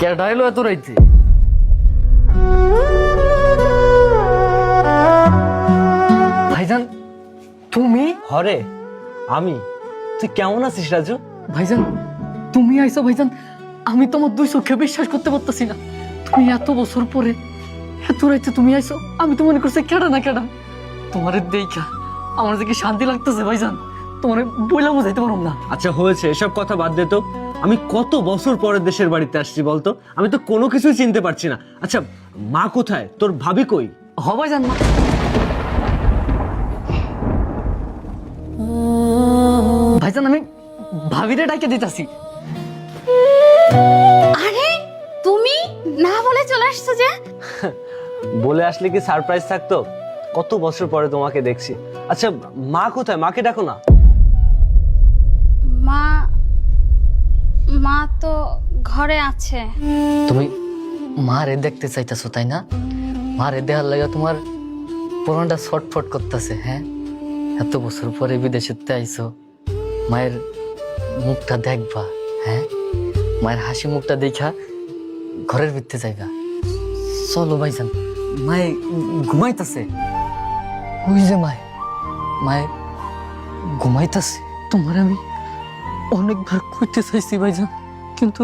কেডা এলো এত রাইতে? ভাইজান তুমি? হরে আমি। তুই কেমন আছিস রাজু? ভাইজান তুমি আইছো ভাইজান, আমি তোমার দুই চোখে বিশ্বাস করতে পারতেছি না। তুমি এত বছর পরে এত রাইতে তুমি আইছো, আমি তো মনে করছি কেডা না কেডা। তোমার দেখা আমার যে কি শান্তি লাগতেছে ভাইজান, তোমার বইলা বুঝাইতে পারলাম না। আচ্ছা হয়েছে, এসব কথা বাদ দে তো। আমি কত বছর পরে দেশের বাড়িতে আসছি বলতো, আমি তো কোনো কিছুই চিনতে পারছি না। আচ্ছা মা কোথায়, তোর ভাবি কই? হ ভাইজান, মা ভাইজান আমি ভাবিরে ডাকে দিতেছি। আরে তুমি না বলে চলে আসছো যে? বলে আসলে কি সারপ্রাইজ থাকতো? কত বছর পরে তোমাকে দেখছি। আচ্ছা মা কোথায়, মাকে ডাকো না। মা মা তো ঘরে আছে। তুমি মারে দেখতে চাইতেছো তাই না? মারে দেখার লাগে তোমার পুরোটা ছটফট করতেছে। হ্যাঁ, এত বছর পরে বিদেশেতে আইছো, মায়ের মুখটা দেখবা। হ্যাঁ, মায়ের হাসি মুখটা দেখা ঘরের ভিতরে যাইবা। চলো ভাইজান, মায়ে ঘুমাইতেছে। ওই যে মায়ে ঘুমাইতেছে। তোমার আমি অনেকবার কইতে চাইছি ভাইজান, কিন্তু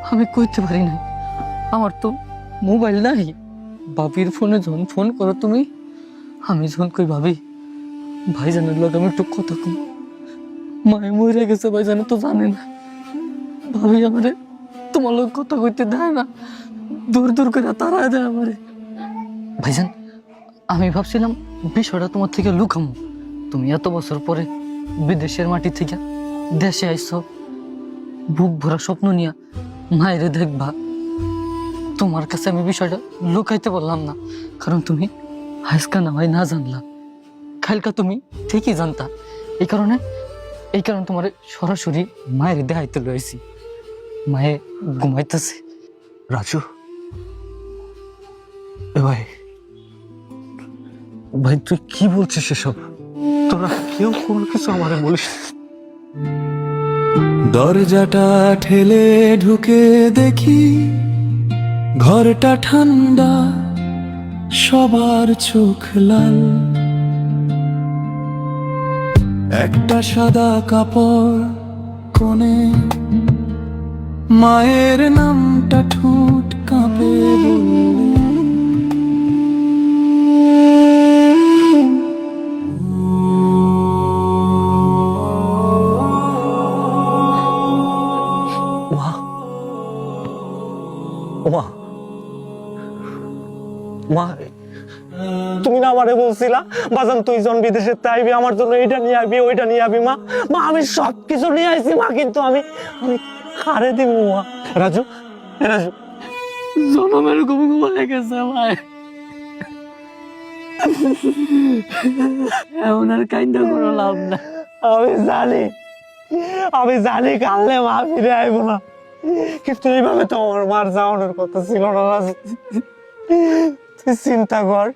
আমি কইতে পারি নাই। আমার তো মোবাইল নাই। বাবির ফোনে যখন ফোন করো তুমি, আমি যখন কই ভাবি ভাইজানের লোক আমি একটু কথা কম, মায়ে মরে গেছে ভাইজান তো জানে না। ভাবি আমারে তোমার লোক কথা কইতে দেয় না, দূর দূর করে তাড়ায় দেয় আমারে। ভাইজান আমি ভাবছিলাম বিষয়টা তোমার থেকে লুকামো। তুমি এত বছর পরে বিদেশের মাটি থেকে দেশে আইছো, বুক ভরা স্বপ্ন নিয়া মায়েরে দেখবা। তোমার কাছে আমি বিষয়টা লুকাইতে বললাম না, কারণ তুমি আজকা না হয় না জানলা, কালকা তুমি ঠিকই জানতা। এই কারণে তোমার সরাসরি মায়ের দেখাইতে লইছি। মায়ে ঘুমাইতেছে। রাজু এ ভাই, ভাই তুই কি বলছিস এসব? তোরা কেউ কোনো কিছু আমারে বলিস না। দরজাটা ঠেলে ঢুকে দেখি ঘরটা ঠান্ডা, সবার চোখ লাল। একটা সাদা কাপড় কোণে মায়ের নামটা ঠোঁট কাঁপে বললে। মা, মা, মা, তুমি না আমারে বলছিলা বাজান তুই যখন বিদেশে আইবি আমার জন্য এইটা নিয়ে আইবি ওইটা নিয়ে আইবি। মা মা আমি সব কিছু নিয়ে আইছি মা, কিন্তু আমি খারে দিব মা। রাজু রাজু জনমের ঘুম ঘুমায় গেছে আমার। এমন আর কাইন্দা কোনো লাভ না। আমি জানি কাললে মা ফিরে আইব না, কিন্তু এইভাবে তো আমার মার যাওয়ানোর কথা ছিল না রাজু। তুই চিন্তা কর,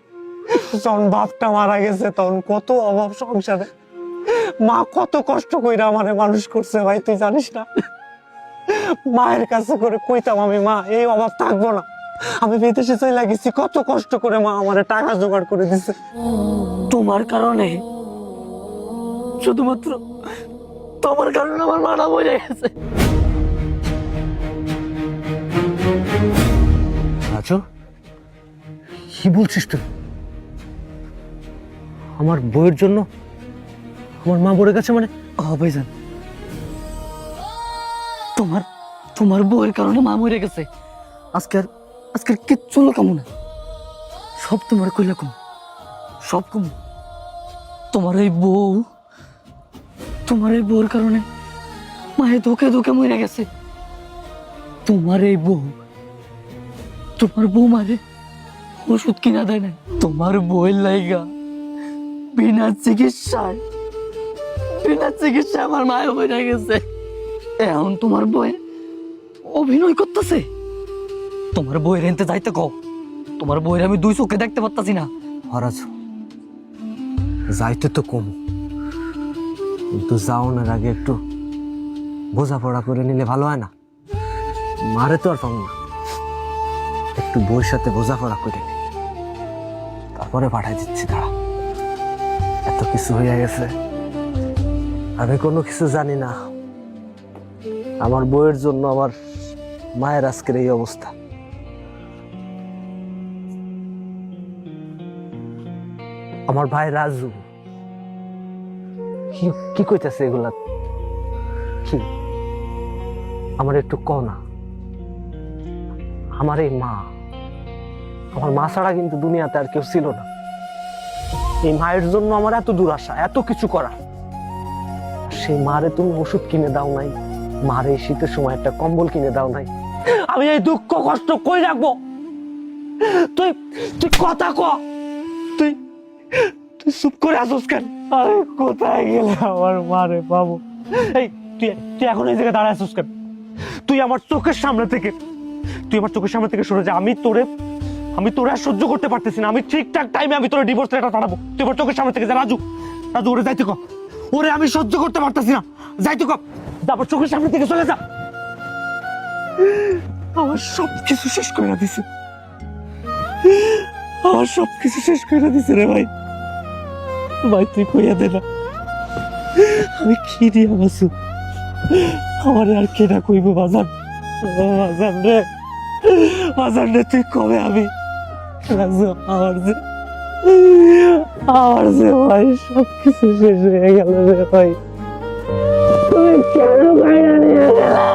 যখন বাপটা মারা গেছে তখন কত অভাব সংসারে, মা কত কষ্ট কইরা আমারে মানুষ করছে ভাই তুই জানিস না। মায়ের কাছে করে কইতাম আমি মা এই অভাব থাকবো না, আমি বিদেশে চলে গেছি, কত কষ্ট করে মা আমারে টাকা জোগাড় করে দিছে। তোমার কারণে, শুধুমাত্র তোমার কারণে আমার মারা মরে গেছে। রাজু কি বলছিস তুই? আমার বউয়ের জন্য আমার মা মরে গেছে মানে? ভাইজান তোমার বউয়ের কারণে মা মরে গেছে। আজকের কিচ্ছু লোকামো না, সব তোমার কইলা কম, সব কম। তোমার এই বউর কারণে মায়ে ধোকে ধোকে মরে গেছে। তোমার বউ মারে ওষুধ কিনা দেয় না। তোমার বউয়ের লাইগা বিনা চিকিৎসায় আমার মায়ে মরে গেছে। এখন তোমার বউয়ে অভিনয় করতেছে। তোমার বউয়ের এনতে যাইতে কও, তোমার বউয়ের আমি দুই চোখে দেখতে পারতাছি না। রাজু যাইতে তো কম, কিন্তু যাওয়ানোর আগে একটু বোঝাপড়া করে নিলে ভালো হয় না? মারে তো আর পাবো না, একটু বউয়ের সাথে বোঝাপড়া করে নি, তারপরে পাঠাই দিচ্ছি। দাঁড়া, এত কিছু হয়ে গেছে, আমি কোনো কিছু জানি না। আমার বউয়ের জন্য আমার মায়ের আজকের এই অবস্থা। আমার ভাই রাজু কি কইতাছে এগুলা? কি আমার একটু কও না। আমার এই মা, আমার মা ছাড়া কিন্তু দুনিয়াতে আর কেউ ছিল না। এই মায়ের জন্য আমার এত দুরাশা, এত কিছু করা। সেই মারে তুমি ওষুধ কিনে দাও নাই, মারে এই শীতের সময় একটা কম্বল কিনে দাও নাই। আমি এই দুঃখ কষ্ট কই রাখবো? তুই তুই কথা ক, তুই তুই চুপ করে আসোস কেন? আরে কোথায় গেলে আমার মারে পাবো? এই তুই তুই এখন এই জায়গায় দাঁড়ায় আসোস কেন? তুই আমার চোখের সামনে থেকে সরে যা। আমি তোরে আর সহ্য করতে পারতেছি না। আমি ঠিকঠাক টাইমে আমি তোরে ডিভোর্স লেটার পাঠাবো। তুই আমার চোখের সামনে থেকে যা। রাজু ওরে যাইতে কর, ওরে আমি সহ্য করতে পারতেছি না, যাইতে কর। তারপর চোখের সামনে থেকে চলে যা। আমার সবকিছু শেষ করে দিছে, আমার সবকিছু শেষ করে দিছে রে ভাই। ভাই তুই কইয়া দে না, আমি কি দিয়া বাসু? আমার আর কেনা কইব বাজান? বাজান রে তুই কবে? আমি রাজু, আমার যে ভাই সবকিছু শেষ হয়ে গেল রে ভাই। তুমি কেন বাইরে নিয়ে গেলা?